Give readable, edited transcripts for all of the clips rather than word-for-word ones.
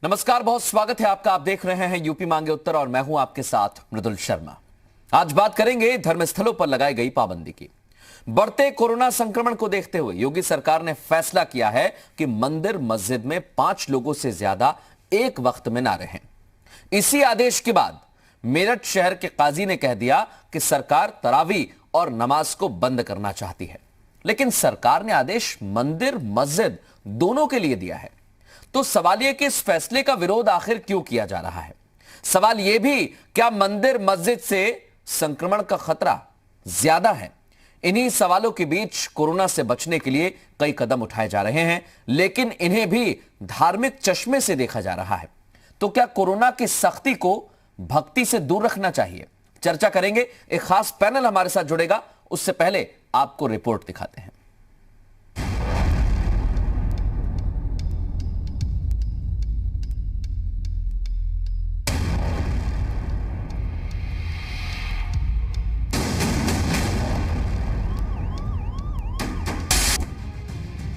नमस्कार, बहुत स्वागत है आपका। आप देख रहे हैं यूपी मांगे उत्तर और मैं हूं आपके साथ मृदुल शर्मा। आज बात करेंगे धर्मस्थलों पर लगाई गई पाबंदी की। बढ़ते कोरोना संक्रमण को देखते हुए योगी सरकार ने फैसला किया है कि मंदिर मस्जिद में 5 लोगों से ज्यादा एक वक्त में ना रहें। इसी आदेश के बाद मेरठ शहर के काजी ने कह दिया कि सरकार तरावी और नमाज को बंद करना चाहती है, लेकिन सरकार ने आदेश मंदिर मस्जिद दोनों के लिए दिया है। तो सवाल यह कि इस फैसले का विरोध आखिर क्यों किया जा रहा है। सवाल यह भी, क्या मंदिर मस्जिद से संक्रमण का खतरा ज्यादा है। इन्हीं सवालों के बीच कोरोना से बचने के लिए कई कदम उठाए जा रहे हैं, लेकिन इन्हें भी धार्मिक चश्मे से देखा जा रहा है। तो क्या कोरोना की सख्ती को भक्ति से दूर रखना चाहिए? चर्चा करेंगे। एक खास पैनल हमारे साथ जुड़ेगा, उससे पहले आपको रिपोर्ट दिखाते हैं।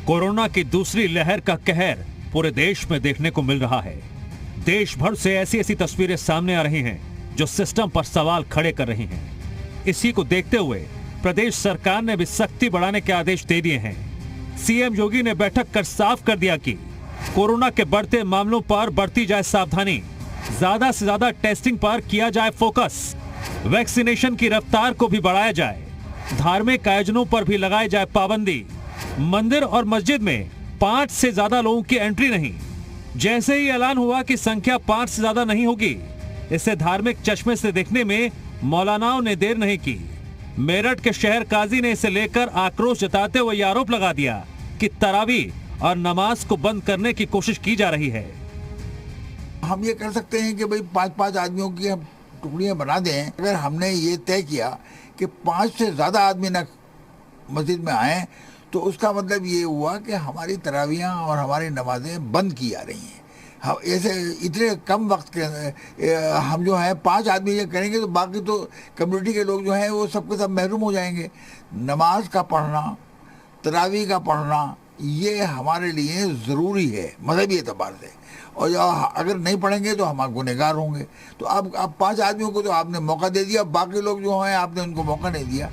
कोरोना की दूसरी लहर का कहर पूरे देश में देखने को मिल रहा है। देश भर से ऐसी ऐसी तस्वीरें सामने आ रही हैं जो सिस्टम पर सवाल खड़े कर रही हैं। इसी को देखते हुए प्रदेश सरकार ने भी सख्ती बढ़ाने के आदेश दे दिए हैं। सीएम योगी ने बैठक कर साफ कर दिया कि कोरोना के बढ़ते मामलों पर बरती जाए सावधानी, ज्यादा से ज्यादा टेस्टिंग पर किया जाए फोकस, वैक्सीनेशन की रफ्तार को भी बढ़ाया जाए, धार्मिक आयोजनों पर भी लगाई जाए पाबंदी, मंदिर और मस्जिद में 5 से ज्यादा लोगों की एंट्री नहीं। जैसे ही ऐलान हुआ कि संख्या 5 से ज्यादा नहीं होगी, इसे धार्मिक चश्मे से देखने में मौलानाओं ने देर नहीं की। मेरठ के शहर काजी ने इसे लेकर आक्रोश जताते हुए आरोप लगा दिया कि तरावी और नमाज को बंद करने की कोशिश की जा रही है। हम ये कर सकते हैं कि भाई 5-5 आदमियों की हम टुकड़ियां बना दें। अगर हमने ये तय किया कि 5 से ज्यादा आदमी न मस्जिद में आए, तो उसका मतलब ये हुआ कि हमारी तरावियाँ और हमारी नमाजें बंद की जा रही हैं। हम ऐसे इतने कम वक्त के हम जो है 5 आदमी ये करेंगे तो बाकी तो कम्युनिटी के लोग जो हैं वो सबके सब महरूम हो जाएंगे। नमाज का पढ़ना, तरावी का पढ़ना, ये हमारे लिए ज़रूरी है मजहबी एतबार से, और अगर नहीं पढ़ेंगे तो हम गुनहगार होंगे। तो अब 5 आदमियों को तो आपने मौका दे दिया, बाकी लोग जो हैं आपने उनको मौका नहीं दिया।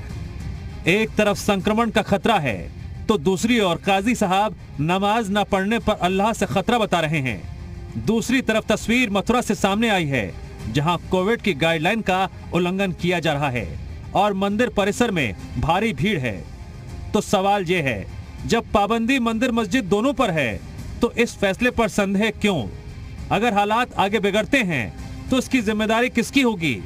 एक तरफ संक्रमण का खतरा है तो दूसरी ओर काजी साहब नमाज न पढ़ने पर अल्लाह से खतरा बता रहे हैं। दूसरी तरफ तस्वीर मथुरा से सामने आई है, जहां कोविड की गाइडलाइन का उल्लंघन किया जा रहा है और मंदिर परिसर में भारी भीड़ है। तो सवाल यह है, जब पाबंदी मंदिर मस्जिद दोनों पर है तो इस फैसले पर संदेह क्यों? अगर हालात आगे बिगड़ते हैं तो इसकी जिम्मेदारी किसकी होगी?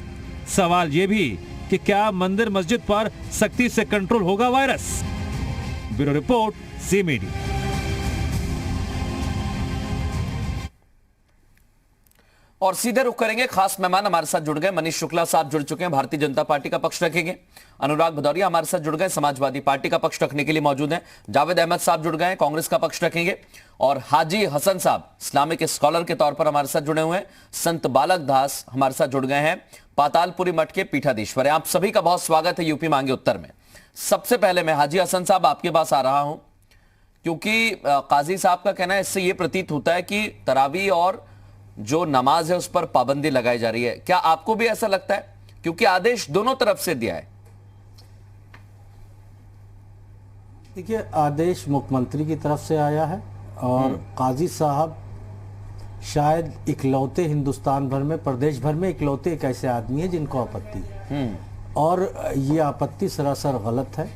सवाल यह भी कि क्या मंदिर मस्जिद पर सख्ती से कंट्रोल होगा virus? Bureau report, C media. और सीधे रुख करेंगे, खास मेहमान हमारे साथ जुड़ गए। मनीष शुक्ला साहब जुड़ चुके हैं, भारतीय जनता पार्टी का पक्ष रखेंगे। अनुराग भदौरिया हमारे साथ जुड़ गए, समाजवादी पार्टी का पक्ष रखने के लिए मौजूद हैं। जावेद अहमद साहब जुड़ गए, कांग्रेस का पक्ष रखेंगे। और हाजी हसन साहब इस्लामिक स्कॉलर के तौर पर हमारे साथ जुड़े हुए हैं। संत बालक दास हमारे साथ जुड़ गए हैं, पातालपुरी मठ के पीठाधीश्वर हैं। आप सभी का बहुत स्वागत है यूपी मांगे उत्तर में। सबसे पहले मैं हाजी हसन साहब आपके पास आ रहा हूं, क्योंकि काजी साहब का कहना है, इससे यह प्रतीत होता है कि तरावी और जो नमाज है उस पर पाबंदी लगाई जा रही है। क्या आपको भी ऐसा लगता है? क्योंकि आदेश दोनों तरफ से दिया है। देखिए, आदेश मुख्यमंत्री की तरफ से आया है और काजी साहब शायद इकलौते हिंदुस्तान भर में, प्रदेश भर में इकलौते एक ऐसे आदमी है जिनको आपत्ति है। और ये आपत्ति सरासर गलत है।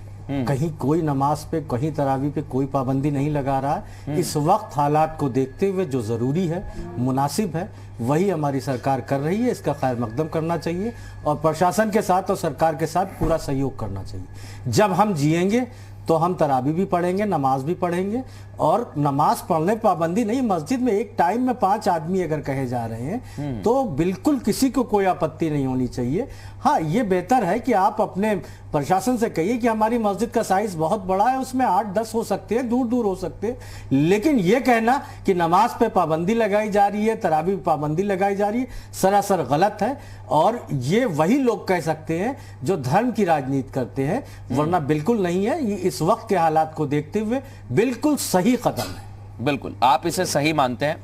कहीं कोई नमाज पे, कहीं तरावी पे कोई पाबंदी नहीं लगा रहा है। इस वक्त हालात को देखते हुए जो ज़रूरी है, मुनासिब है, वही हमारी सरकार कर रही है। इसका खैर मकदम करना चाहिए और प्रशासन के साथ और सरकार के साथ पूरा सहयोग करना चाहिए। जब हम जिएंगे तो हम तरावी भी पढ़ेंगे, नमाज भी पढ़ेंगे। और नमाज पढ़ने पाबंदी नहीं, मस्जिद में एक टाइम में 5 आदमी अगर कहे जा रहे हैं तो बिल्कुल किसी को कोई आपत्ति नहीं होनी चाहिए। हाँ, ये बेहतर है कि आप अपने प्रशासन से कहिए कि हमारी मस्जिद का साइज बहुत बड़ा है, उसमें 8-10 हो सकते हैं, दूर दूर हो सकते हैं। लेकिन ये कहना कि नमाज पे पाबंदी लगाई जा रही है, तरावी पे पाबंदी लगाई जा रही है, सरासर गलत है। और ये वही लोग कह सकते हैं जो धर्म की राजनीति करते हैं, वरना बिल्कुल नहीं है। ये इस वक्त के हालात को देखते हुए बिल्कुल सही कदम है। बिल्कुल, आप इसे सही मानते हैं।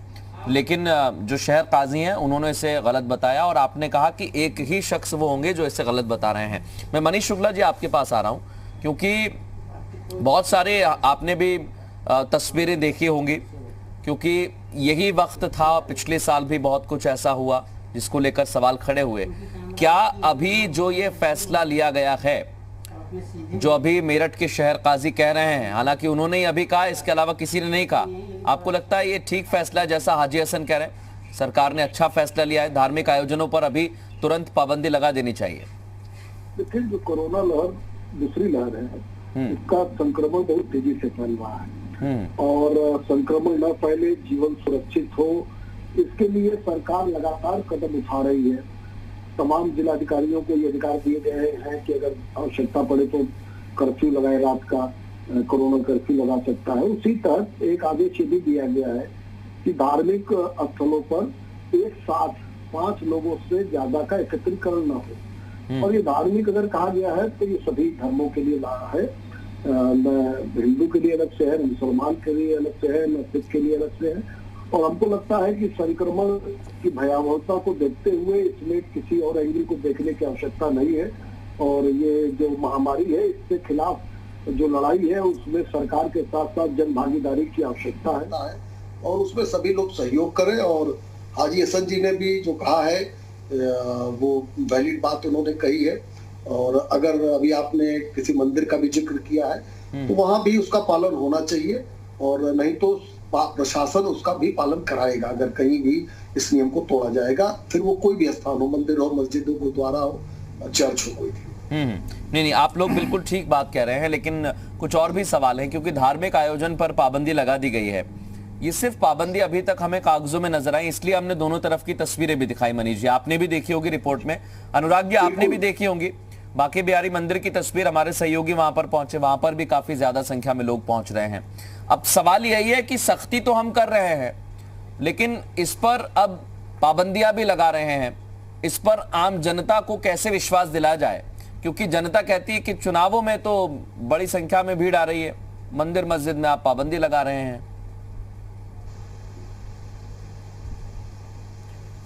लेकिन जो शहर काजी हैं उन्होंने इसे गलत बताया और आपने कहा कि एक ही शख्स वो होंगे जो इसे गलत बता रहे हैं। मैं मनीष शुक्ला जी आपके पास आ रहा हूं, क्योंकि बहुत सारे आपने भी तस्वीरें देखी होंगी, क्योंकि यही वक्त था, पिछले साल भी बहुत कुछ ऐसा हुआ जिसको लेकर सवाल खड़े हुए। क्या अभी जो ये फैसला लिया गया है, जो अभी मेरठ के शहर काजी कह रहे हैं, हालांकि उन्होंने ही अभी कहा, इसके अलावा किसी ने नहीं कहा, आपको लगता है ये ठीक फैसला है? जैसा हाजी हसन कह रहे हैं सरकार ने अच्छा फैसला लिया है, धार्मिक आयोजनों पर अभी तुरंत पाबंदी लगा देनी चाहिए। देखिए, जो कोरोना लहर दूसरी लहर है, इसका संक्रमण बहुत तेजी से फैल रहा है और संक्रमण न फैले, जीवन सुरक्षित हो, इसके लिए सरकार लगातार कदम उठा रही है। तमाम जिलाधिकारियों को ये अधिकार दिए गए हैं कि अगर आवश्यकता पड़े तो कर्फ्यू लगाए, रात का कोरोना कर्फ्यू लगा सकता है। उसी तरह एक आदेश ये भी दिया गया है कि धार्मिक स्थलों पर एक साथ 5 लोगों से ज्यादा का एकत्रीकरण न हो। और ये धार्मिक अगर कहा गया है तो ये सभी धर्मों के लिए लाना है, न हिंदू के लिए अलग से है, न मुसलमान के लिए अलग से है, न सिख के लिए अलग से है। और हमको लगता है कि संक्रमण की भयावहता को देखते हुए इसमें किसी और एंगल को देखने की आवश्यकता नहीं है। और ये जो महामारी है, इसके खिलाफ जो लड़ाई है उसमें सरकार के साथ साथ जन भागीदारी की आवश्यकता है और उसमें सभी लोग सहयोग करें। और हाजी हसन जी ने भी जो कहा है वो वैलिड बात उन्होंने कही है। और अगर अभी आपने किसी मंदिर का भी जिक्र किया है तो वहां भी उसका पालन होना चाहिए, और नहीं तो प्रशासन उसका भी पालन कराएगा। अगर कहीं भी इस नियम को तोड़ा जाएगा, फिर वो कोई भी स्थान हो, मंदिर हो, मस्जिद हो, गुरुद्वारा हो, चर्च हो, कोई भी। नहीं, आप लोग बिल्कुल ठीक बात कह रहे हैं, लेकिन कुछ और भी सवाल हैं, क्योंकि धार्मिक आयोजन पर पाबंदी लगा दी गई है। ये सिर्फ पाबंदी अभी तक हमें कागजों में नजर आई, इसलिए हमने दोनों तरफ की तस्वीरें भी दिखाई। मनीष जी, आपने भी देखी होगी रिपोर्ट में, अनुराग जी आपने भी देखी होंगी। बाकी बिहारी मंदिर की तस्वीर, हमारे सहयोगी वहां पर पहुंचे, वहां पर भी काफी ज्यादा संख्या में लोग पहुंच रहे हैं। अब सवाल यही है कि सख्ती तो हम कर रहे हैं, लेकिन इस पर अब पाबंदियां भी लगा रहे हैं, इस पर आम जनता को कैसे विश्वास दिलाया जाए? क्योंकि जनता कहती है कि चुनावों में तो बड़ी संख्या में भीड़ आ रही है, मंदिर मस्जिद में आप पाबंदी लगा रहे हैं।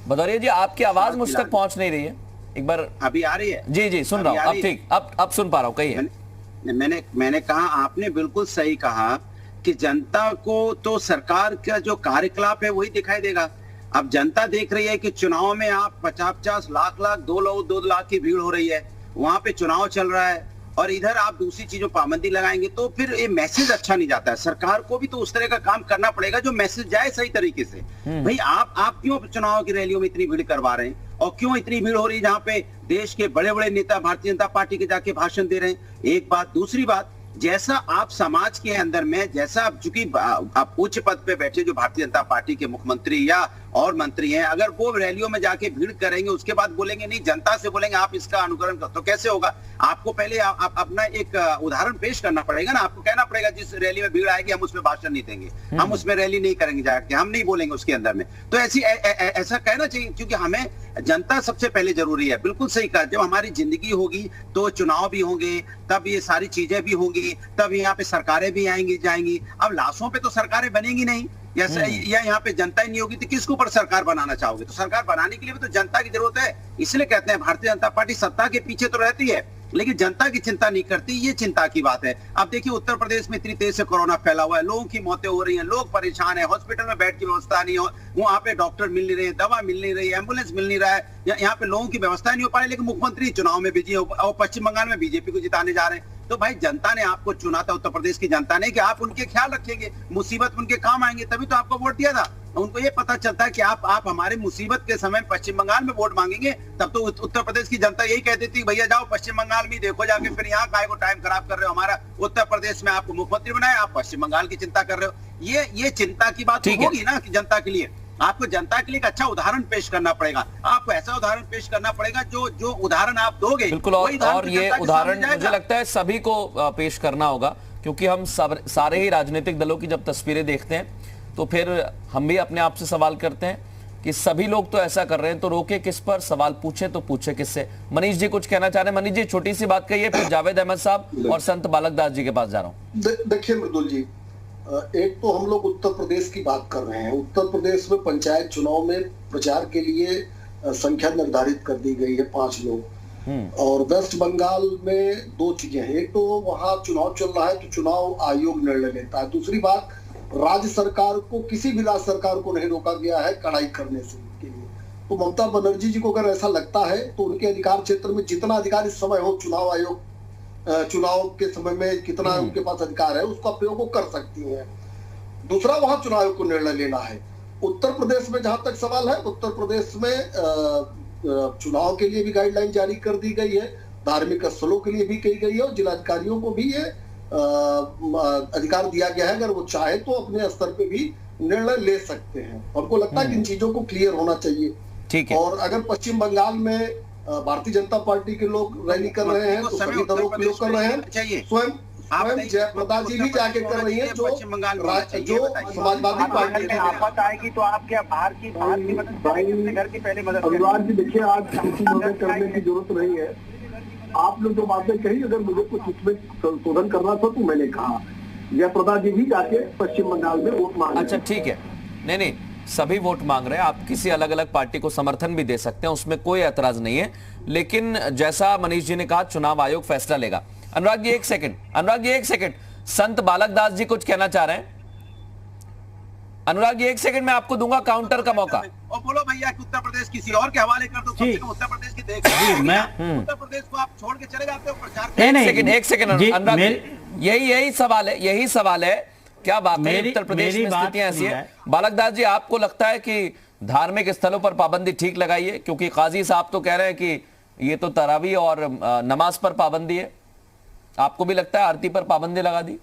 भदौरिया जी, आपकी आवाज मुझ तक पहुंच नहीं रही है, एक बार अभी आ रही है? जी सुन रहा हूं, अब ठीक, अब सुन पा रहा हूं, कहिए। मैंने कहा, आपने बिल्कुल सही कहा कि जनता को तो सरकार का जो कार्यकलाप है वही दिखाई देगा। अब जनता देख रही है कि चुनाव में आप 50-50 लाख 2 लाख की भीड़ हो रही है, वहां पे चुनाव चल रहा है, और इधर आप दूसरी चीजों पाबंदी लगाएंगे तो फिर ये मैसेज अच्छा नहीं जाता है। सरकार को भी तो उस तरह का काम करना पड़ेगा जो मैसेज जाए सही तरीके से। भाई आप क्यों चुनाव की रैलियों में इतनी भीड़ करवा रहे हैं, और क्यों इतनी भीड़ हो रही है जहां पे देश के बड़े बड़े नेता भारतीय जनता पार्टी के जाके भाषण दे रहे हैं? एक बात। दूसरी बात, जैसा आप समाज के अंदर में, जैसा आप चूंकि आप उच्च पद पे बैठे जो भारतीय जनता पार्टी के मुख्यमंत्री या और मंत्री हैं, अगर वो रैलियों में जाके भीड़ करेंगे, उसके बाद बोलेंगे नहीं, जनता से बोलेंगे आप इसका अनुकरण करो, तो कैसे होगा? आपको पहले आप अपना एक उदाहरण पेश करना पड़ेगा ना। आपको कहना पड़ेगा जिस रैली में भीड़ आएगी हम उसमें भाषण नहीं देंगे, हम उसमें रैली नहीं करेंगे, जाके हम नहीं बोलेंगे उसके अंदर में। तो ऐसा कहना चाहिए, क्योंकि हमें जनता सबसे पहले जरूरी है। बिल्कुल सही कहा, जब हमारी जिंदगी होगी तो चुनाव भी होंगे, तब ये सारी चीजें भी होंगी, तब यहाँ पे सरकारें भी आएंगी जाएंगी। अब लाशों पे तो सरकारें बनेंगी नहीं, या यहाँ पे जनता ही नहीं होगी, तो किसके ऊपर सरकार बनाना चाहोगे? तो सरकार बनाने के लिए भी तो जनता की जरूरत है। इसलिए कहते हैं भारतीय जनता पार्टी सत्ता के पीछे तो रहती है, लेकिन जनता की चिंता नहीं करती, ये चिंता की बात है। अब देखिए, उत्तर प्रदेश में इतनी तेज से कोरोना फैला हुआ है, लोगों की मौतें हो रही हैं, लोग परेशान है, हॉस्पिटल में बेड की व्यवस्था नहीं हो, वहां पे डॉक्टर मिल नहीं रहे, दवा मिल नहीं रही, एम्बुलेंस मिल नहीं रहा है, यहाँ पे लोगों की व्यवस्था नहीं हो पा रही, लेकिन मुख्यमंत्री चुनाव में बिजी हो, और पश्चिम बंगाल में बीजेपी को जिताने जा रहे हैं। तो भाई, जनता ने आपको चुना था, उत्तर प्रदेश की जनता ने, कि आप उनके ख्याल रखेंगे, मुसीबत उनके काम आएंगे, तभी तो आपको वोट दिया था। उनको ये पता चलता है कि आप हमारे मुसीबत के समय पश्चिम बंगाल में वोट मांगेंगे, तब तो उत्तर प्रदेश की जनता यही कहती थी, भैया जाओ पश्चिम बंगाल में देखो जाके, फिर यहाँ काय को टाइम खराब कर रहे हो, हमारा उत्तर प्रदेश में आपको मुख्यमंत्री बनाए, आप पश्चिम बंगाल की चिंता कर रहे हो। ये चिंता की बात होगी ना कि जनता के लिए आपको जनता के लिए एक अच्छा उदाहरण पेश करना पड़ेगा। आपको ऐसा उदाहरण पेश करना पड़ेगा जो उदाहरण आप दोगे, बिल्कुल। और ये उदाहरण मुझे लगता है सभी को पेश करना होगा, क्योंकि हम सारे ही राजनीतिक दलों की जब तस्वीरें देखते हैं तो फिर हम भी अपने आप से सवाल करते हैं कि सभी लोग तो ऐसा कर रहे हैं, तो रोके किस पर? सवाल पूछे तो पूछे किससे? मनीष जी कुछ कहना चाह रहे हैं? मनीष जी, छोटी सी बात कहिए, फिर जावेद अहमद साहब और संत बालक दास जी के पास जा रहा हूँ। देखिए मृदुल जी, एक तो हम लोग उत्तर प्रदेश की बात कर रहे हैं। उत्तर प्रदेश में पंचायत चुनाव में प्रचार के लिए संख्या निर्धारित कर दी गई है 5 लोग। और वेस्ट बंगाल में 2 चीजें हैं। एक तो वहां चुनाव चल रहा है तो चुनाव आयोग निर्णय लेता है। दूसरी बात, राज्य सरकार को, किसी भी राज्य सरकार को नहीं रोका गया है कड़ाई करने से के लिए। तो ममता बनर्जी जी को अगर ऐसा लगता है तो उनके अधिकार क्षेत्र में जितना अधिकार इस समय हो, चुनाव आयोग चुनाव के समय में कितना उनके पास अधिकार है उसका प्रयोग वो कर सकती हैं। दूसरा, वहां चुनाव आयोग को निर्णय लेना है। उत्तर प्रदेश में जहां तक सवाल है, उत्तर प्रदेश में चुनाव के लिए भी गाइडलाइन जारी कर दी गई है, धार्मिक स्थलों के लिए भी कही गई है और जिलाधिकारियों को भी ये अधिकार दिया गया है, अगर वो चाहे तो अपने स्तर पे भी निर्णय ले सकते हैं। हमको लगता है कि इन चीजों को क्लियर होना चाहिए। ठीक है। और अगर पश्चिम बंगाल में भारतीय जनता पार्टी के लोग रैली कर रहे हैं तो सभी दलों के लोग कर रहे हैं। स्वयं जयप्रदा जी भी जाके कर रही है, जो समाजवादी पार्टी में आफत आएगी तो आपके बाहर की मदद करेंगे, घर की पहले मदद करेंगे। अनुराग जी देखिए, आज किसी मदद करने की जरूरत नहीं है। आप लोग जो बातें कही, अगर मुझे कुछ इसमें संशोधन करना था तो मैंने कहा जयप्रदा जी भी जाके पश्चिम बंगाल में वोट मांग। अच्छा ठीक है, नहीं सभी वोट मांग रहे हैं, आप किसी अलग अलग पार्टी को समर्थन भी दे सकते हैं, उसमें कोई ऐतराज नहीं है। लेकिन जैसा मनीष जी ने कहा, चुनाव आयोग फैसला लेगा। अनुराग जी एक सेकंड, संत बालक दास जी कुछ कहना चाह रहे हैं। अनुराग जी एक सेकंड, मैं आपको दूंगा काउंटर का मौका। और बोलो भैया कि उत्तर प्रदेश किसी और के हवाले कर दो, कम से कम उत्तर प्रदेश की देख। मैं उत्तर प्रदेश को आप छोड़ के चले जाते हो प्रचार। एक सेकंड अनुराग, यही सवाल है, क्या वाकई उत्तर प्रदेश में स्थितियां ऐसी है? बालक दास जी, आपको लगता है कि धार्मिक स्थलों पर पाबंदी ठीक लगाई है? क्योंकि काजी साहब तो कह रहे हैं कि ये तो तरावी और नमाज पर पाबंदी है, आपको भी लगता है आरती पर पाबंदी लगा दी?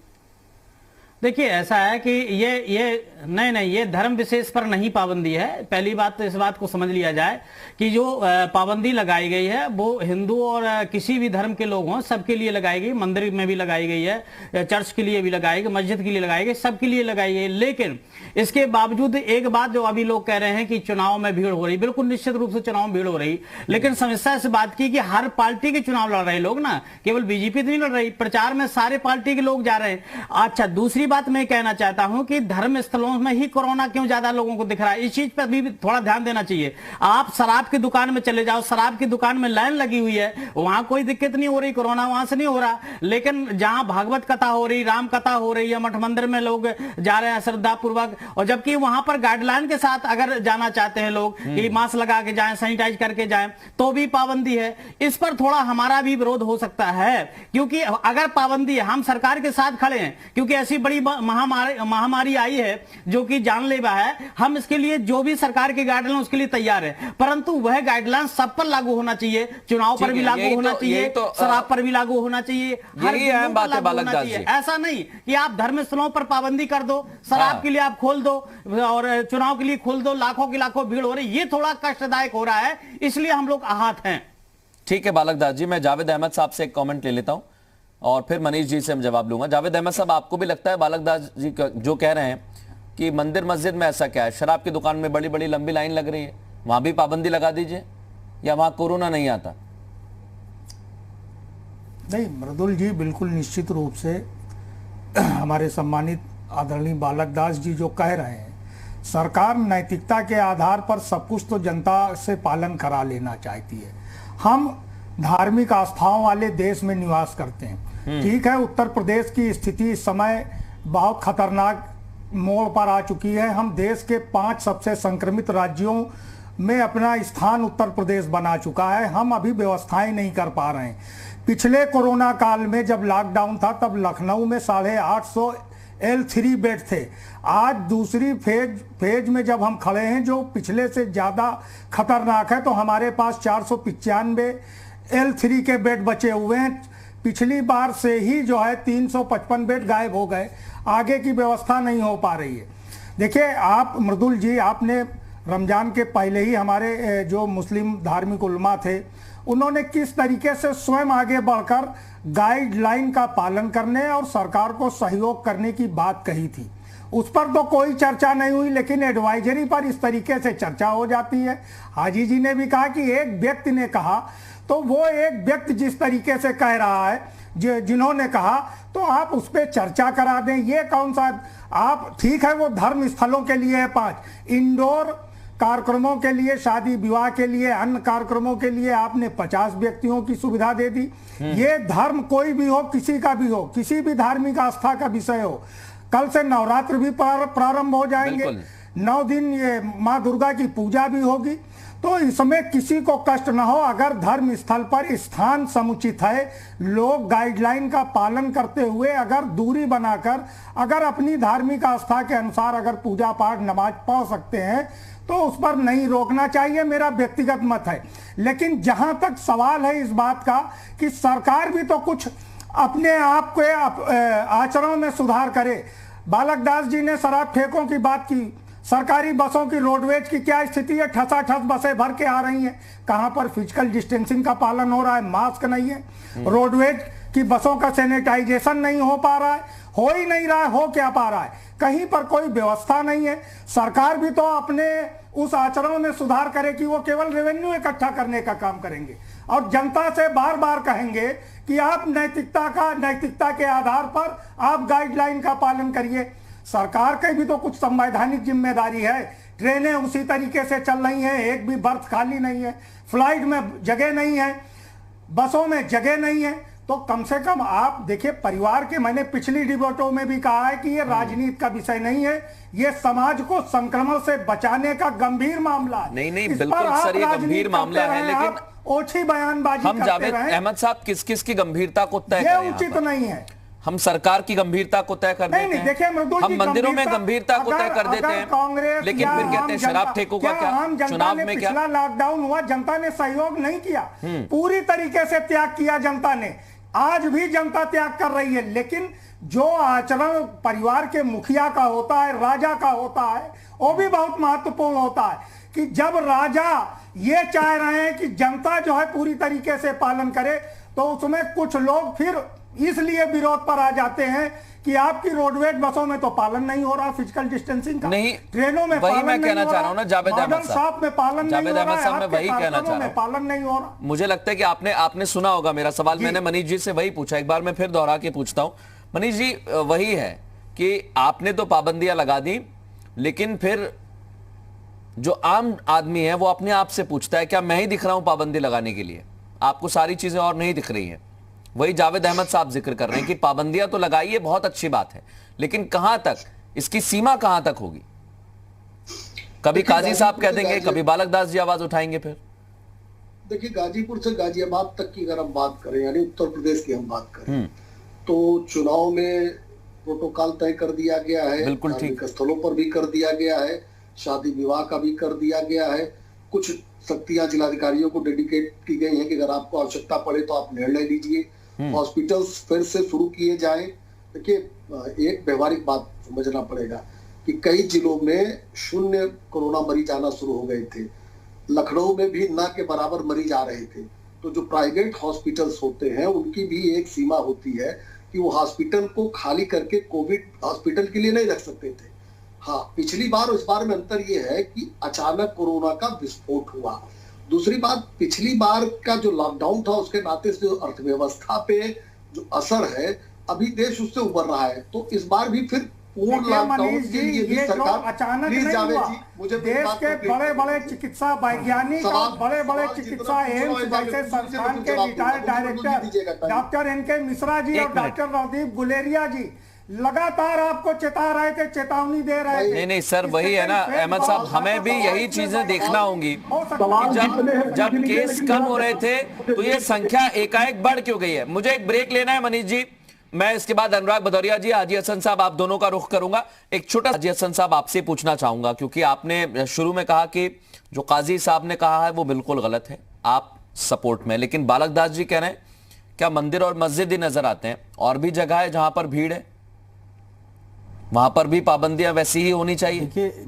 देखिए, ऐसा है कि ये नहीं, ये धर्म विशेष पर नहीं पाबंदी है। पहली बात तो इस बात को समझ लिया जाए कि जो पाबंदी लगाई गई है वो हिंदू और किसी भी धर्म के लोग हों सबके लिए लगाई गई। मंदिर में भी लगाई गई है, चर्च के लिए भी लगाई गई, मस्जिद के लिए लगाई गई, सबके लिए लगाई गई। लेकिन इसके बावजूद एक बात जो अभी लोग कह रहे हैं कि चुनाव में भीड़ हो रही, बिल्कुल निश्चित रूप से चुनाव में भीड़ हो रही, लेकिन समस्या इस बात की कि हर पार्टी के चुनाव लड़ रहे लोग ना, केवल बीजेपी तो नहीं लड़ रही, प्रचार में सारे पार्टी के लोग जा रहे हैं। अच्छा, दूसरी बात मैं कहना चाहता हूं कि धर्म स्थलों में ही कोरोना क्यों ज्यादा लोगों को दिख रहा है, इस चीज पर भी थोड़ा ध्यान देना चाहिए। आप शराब की दुकान में चले जाओ, शराब की दुकान में लाइन लगी हुई है, वहां कोई दिक्कत नहीं हो रही, कोरोना वहां से नहीं हो रहा। लेकिन जहां भागवत कथा हो रही, राम कथा हो रही है, मठ मंदिर में लोग जा रहे हैं श्रद्धा पूर्वक, और जबकि वहां पर गाइडलाइन के साथ अगर जाना चाहते हैं लोग कि मास्क लगा के जाएं, सैनिटाइज करके जाएं, तो भी पाबंदी है। इस पर थोड़ा हमारा भी विरोध हो सकता है, क्योंकि अगर पाबंदी है, हम सरकार के साथ खड़े हैं, क्योंकि ऐसी बड़ी महामारी आई है जो कि जानलेवा है। हम इसके लिए जो भी सरकार की गाइडलाइन उसके लिए तैयार है, परंतु वह गाइडलाइन सब पर लागू होना चाहिए, चुनाव पर भी लागू होना चाहिए, शराब पर भी लागू होना चाहिए, यही अहम बात है बालक दास जी। ऐसा नहीं कि आप धर्म स्थलों पर पाबंदी कर दो, शराब के लिए आप खोल दो और चुनाव के लिए खोल दो, लाखों की लाखों भीड़ हो रही, ये थोड़ा कष्टदायक हो रहा है, इसलिए हम लोग आहत हैं। ठीक है बालक दास जी, मैं जावेद अहमद साहब से एक कमेंट ले लेता हूं और फिर मनीष जी से हम जवाब लूंगा। जावेद अहमद साहब, आपको भी लगता है बालक दास जी जो कह रहे हैं कि मंदिर मस्जिद में ऐसा क्या है, शराब की दुकान में बड़ी बड़ी लंबी लाइन लग रही है, वहां भी पाबंदी लगा दीजिए, या वहां कोरोना नहीं आता? नहीं मृदुल जी, बिल्कुल निश्चित रूप से हमारे सम्मानित आदरणीय बालक दास जी जो कह रहे हैं, सरकार नैतिकता के आधार पर सब कुछ तो जनता से पालन करा लेना चाहती है। हम धार्मिक आस्थाओं वाले देश में निवास करते हैं, ठीक है। उत्तर प्रदेश की स्थिति इस समय बहुत खतरनाक मोड़ पर आ चुकी है। हम देश के 5 सबसे संक्रमित राज्यों में अपना स्थान उत्तर प्रदेश बना चुका है। हम अभी व्यवस्थाएं नहीं कर पा रहे हैं। पिछले कोरोना काल में जब लॉकडाउन था तब लखनऊ में 850 L3 बेड थे। आज दूसरी फेज में जब हम खड़े हैं जो पिछले से ज़्यादा खतरनाक है, तो हमारे पास 495 L3 के बेड बचे हुए हैं। पिछली बार से ही जो है 355 बेड गायब हो गए, आगे की व्यवस्था नहीं हो पा रही है। देखिए आप मृदुल जी, आपने रमजान के पहले ही हमारे जो मुस्लिम धार्मिक उलमा थे उन्होंने किस तरीके से स्वयं आगे बढ़कर गाइडलाइन का पालन करने और सरकार को सहयोग करने की बात कही थी। उस पर तो कोई चर्चा नहीं हुई, लेकिन एडवाइजरी पर इस तरीके से चर्चा हो जाती है। हाजी जी ने भी कहा कि एक व्यक्ति ने कहा, तो वो एक व्यक्ति जिस तरीके से कह रहा है जिन्होंने कहा, तो आप उस पर चर्चा करा दें। ये कौन सा, आप ठीक है वो धर्म स्थलों के लिए है 5, इंडोर कार्यक्रमों के लिए, शादी विवाह के लिए, अन्य कार्यक्रमों के लिए आपने 50 व्यक्तियों की सुविधा दे दी। ये धर्म कोई भी हो, किसी का भी हो, किसी भी धार्मिक आस्था का विषय हो, कल से नवरात्र भी प्रारंभ हो जाएंगे, 9 दिन ये माँ दुर्गा की पूजा भी होगी। तो इसमें किसी को कष्ट ना हो। अगर धर्म स्थल पर स्थान समुचित है, लोग गाइडलाइन का पालन करते हुए अगर दूरी बनाकर अगर अपनी धार्मिक आस्था के अनुसार अगर पूजा पाठ नमाज पढ़ सकते हैं तो उस पर नहीं रोकना चाहिए, मेरा व्यक्तिगत मत है। लेकिन जहां तक सवाल है इस बात का कि सरकार भी तो कुछ अपने आप के आचरण में सुधार करे। बालक दास जी ने शराब ठेकों की बात की, सरकारी बसों की रोडवेज की क्या स्थिति है, ठसाठस बसें भर के आ रही हैं, कहां पर फिजिकल डिस्टेंसिंग का पालन हो रहा है, मास्क नहीं है, रोडवेज की बसों का सैनिटाइजेशन नहीं हो पा रहा है, हो ही नहीं रहा है, हो क्या पा रहा है, कहीं पर कोई व्यवस्था नहीं है। सरकार भी तो अपने उस आचरण में सुधार करे कि वो केवल रेवेन्यू इकट्ठा करने का काम करेंगे और जनता से बार बार कहेंगे कि आप नैतिकता के आधार पर आप गाइडलाइन का पालन करिए। सरकार की भी तो कुछ संवैधानिक जिम्मेदारी है। ट्रेनें उसी तरीके से चल रही हैं, एक भी बर्थ खाली नहीं है, फ्लाइट में जगह नहीं है, बसों में जगह नहीं है। तो कम से कम आप देखिए, परिवार के, मैंने पिछली डिबेटों में भी कहा है कि ये राजनीति का विषय नहीं है, ये समाज को संक्रमण से बचाने का गंभीर मामला है। नहीं बिल्कुल सर, ये गंभीर मामला है, लेकिन ओछी बयानबाजी हम जावेद अहमद साहब किस किस की गंभीरता को तय करें, ये उचित नहीं है। हम सरकार की गंभीरता को तय कर देते हैं। देखिए मृदुल, हम मंदिरों में गंभीरता को तय कर देते हैं, लेकिन फिर कहते हैं शराब ठेकों का क्या, चुनाव में क्या? पिछला लॉकडाउन हुआ, जनता ने सहयोग नहीं किया, पूरी तरीके से त्याग किया जनता ने। आज भी जनता त्याग कर रही है, लेकिन जो आचरण परिवार के मुखिया का होता है, राजा का होता है, वो भी बहुत महत्वपूर्ण होता है कि जब राजा ये चाह रहे हैं कि जनता जो है पूरी तरीके से पालन करे, तो उसमें कुछ लोग फिर इसलिए विरोध पर आ जाते हैं कि आपकी रोडवेज बसों में तो पालन नहीं हो रहा फिजिकल डिस्टेंसिंग का, नहीं, ट्रेनों में वही पालन मैं कहना नहीं हो चाह रहा हूं ना जावेद अहमद साहब, में पालन नहीं हो रहा है, मैं वही कहना चाह रहा हूं, पालन नहीं हो रहा। मुझे लगता है कि आपने सुना होगा मेरा सवाल, मैंने मनीष जी से वही पूछा, एक बार मैं फिर दोहरा के पूछता हूं। मनीष जी, वही है कि आपने तो पाबंदियां लगा दी, लेकिन फिर जो आम आदमी है वो अपने आप से पूछता है क्या मैं ही दिख रहा हूं पाबंदी लगाने के लिए, आपको सारी चीजें और नहीं दिख रही हैं। वही जावेद अहमद साहब जिक्र कर रहे हैं कि पाबंदियां तो लगाइए, बहुत अच्छी बात है, लेकिन कहां तक, इसकी सीमा कहां तक होगी? कभी काजी साहब कह देंगे, कभी बालक दास जी आवाज उठाएंगे। फिर देखिए, गाजीपुर से गाजियाबाद तक की अगर हम बात करें, यानी उत्तर प्रदेश की हम बात करें, तो चुनाव में प्रोटोकॉल तय कर दिया गया है, बिल्कुल ठीक, स्थलों पर भी कर दिया गया है, शादी विवाह का भी कर दिया गया है। कुछ शक्तियां जिलाधिकारियों को डेडिकेट की गई हैं कि अगर आपको आवश्यकता पड़े तो आप निर्णय लीजिए, हॉस्पिटल्स फिर से शुरू किए जाएं। देखिए, एक व्यवहारिक बात समझना पड़ेगा कि कई जिलों में 0 कोरोना मरीज आना शुरू हो गए थे, लखनऊ में भी ना के बराबर मरीज आ रहे थे। तो जो प्राइवेट हॉस्पिटल्स होते हैं उनकी भी एक सीमा होती है कि वो हॉस्पिटल को खाली करके कोविड हॉस्पिटल के लिए नहीं रख सकते थे। हाँ, पिछली बार और इस बार में अंतर ये है कि अचानक कोरोना का विस्फोट हुआ। दूसरी बात, पिछली बार का जो लॉकडाउन था उसके नाते से जो अर्थव्यवस्था पे जो असर है, अभी देश उससे उबर रहा है। तो इस बार भी फिर पूर्ण लॉकडाउन के लिए भी सरकार अचानक नहीं हुआ, मुझे देश के बड़े बड़े चिकित्सा वैज्ञानिक और बड़े बड़े चिकित्सा एम्स जैसे संस्थान के retired director doctor N K Mishra ji और डॉक्टर रणदीप गुलेरिया जी लगातार आपको चेता रहे थे, चेतावनी दे रहे थे। नहीं सर, वही है ना अहमद साहब, हमें भी यही चीजें देखना होंगी कि जब केस कम हो रहे थे तो ये संख्या एकाएक बढ़ क्यों गई है। मुझे एक ब्रेक लेना है मनीष जी, मैं इसके बाद अनुराग भदौरिया जी, हाजी हसन साहब, आप दोनों का रुख करूंगा। एक छोटा हाजी हसन साहब आपसे पूछना चाहूंगा, क्योंकि आपने शुरू में कहा कि जो काजी साहब ने कहा है वो बिल्कुल गलत है, आप सपोर्ट में, लेकिन बालक दास जी कह रहे हैं क्या मंदिर और मस्जिद ही नजर आते हैं, और भी जगह है जहां पर भीड़ है, वहां पर भी पाबंदियां वैसी ही होनी चाहिए? देखिए,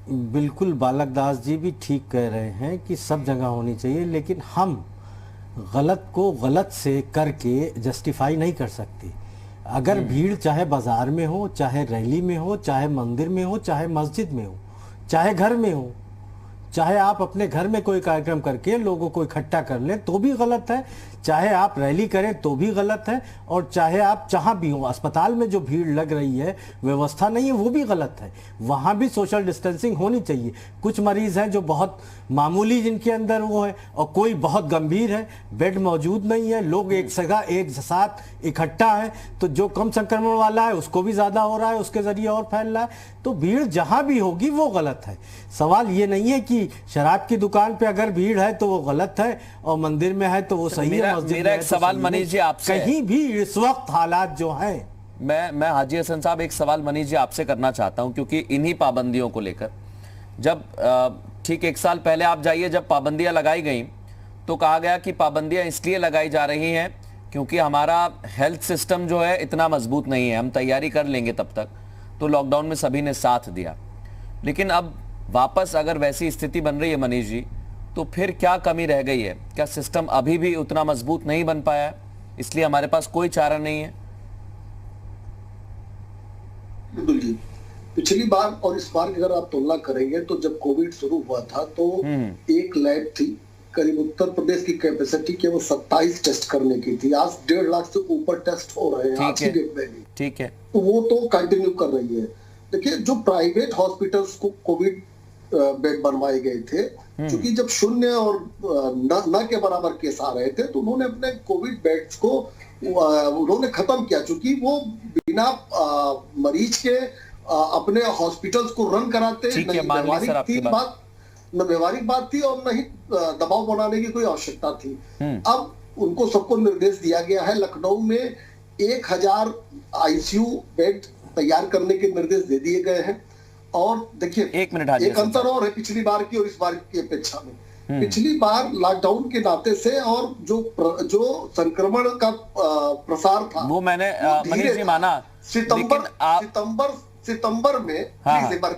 बिल्कुल बालक दास जी भी ठीक कह रहे हैं कि सब जगह होनी चाहिए, लेकिन हम गलत को गलत से करके जस्टिफाई नहीं कर सकते। अगर भीड़ चाहे बाजार में हो, चाहे रैली में हो, चाहे मंदिर में हो, चाहे मस्जिद में हो, चाहे घर में हो, चाहे आप अपने घर में कोई कार्यक्रम करके लोगों को इकट्ठा कर लें तो भी गलत है, चाहे आप रैली करें तो भी गलत है, और चाहे आप जहां भी हो, अस्पताल में जो भीड़ लग रही है, व्यवस्था नहीं है, वो भी गलत है। वहां भी सोशल डिस्टेंसिंग होनी चाहिए। कुछ मरीज हैं जो बहुत मामूली, जिनके अंदर वो है, और कोई बहुत गंभीर है, बेड मौजूद नहीं है, लोग एक जगह एक साथ इकट्ठा है, तो जो कम संक्रमण वाला है उसको भी ज्यादा हो रहा है, उसके जरिए और फैल रहा है। तो भीड़ जहां भी होगी वो गलत है। सवाल ये नहीं है कि शराब की दुकान पे अगर भीड़ है तो वो गलत है, और मंदिर में है तो वो सही है, मस्जिद में मेरा है एक तो सवाल सही मनीष जी है। आपसे, कहीं भी इस वक्त हालात जो हैं, मैं हाजी हसन साहब एक सवाल मनीष जी आपसे करना चाहता हूं, क्योंकि इन्हीं पाबंदियों को लेकर जब ठीक 1 साल पहले आप जाइए, जब पाबंदियां लगाई गई तो कहा गया कि पाबंदियां इसलिए लगाई जा रही हैं क्योंकि हमारा हेल्थ सिस्टम जो है इतना मजबूत नहीं है, हम तैयारी कर लेंगे तब तक। तो लॉकडाउन में सभी ने साथ दिया, लेकिन अब वापस अगर वैसी स्थिति बन रही है मनीष जी, तो फिर क्या कमी रह गई है? क्या सिस्टम अभी भी उतना मजबूत नहीं बन पाया है, इसलिए हमारे पास कोई चारा नहीं है? बिल्कुल जी, पिछली बार और इस बार की अगर आप तुलना करेंगे तो जब कोविड शुरू हुआ था तो एक लैब थी, करीब उत्तर प्रदेश की कैपेसिटी केवल 27 टेस्ट करने की थी। आज 1.5 लाख से ऊपर टेस्ट हो रहे हैं आज की डेट में भी। ठीक है, तो वो तो कंटिन्यू कर रही है। देखिए, जो प्राइवेट हॉस्पिटल्स को कोविड बेड बनवाए गए थे, क्योंकि जब 0 और न के बराबर केस आ रहे थे तो उन्होंने अपने कोविड बेड्स को उन्होंने खत्म किया, क्योंकि वो बिना मरीज के अपने हॉस्पिटल्स को रन कराते नहीं। व्यवहारिक बात थी और नहीं दबाव बनाने की कोई आवश्यकता थी। अब उनको सबको निर्देश दिया गया है, लखनऊ में 1000 आईसीयू बेड तैयार करने के निर्देश दे दिए गए हैं। और देखिए, एक अंतर और है पिछली बार की और इस बार की अपेक्षा में। पिछली बार लॉकडाउन के नाते से और जो संक्रमण का प्रसार था वो मैंने मनीष जी माना, सितंबर में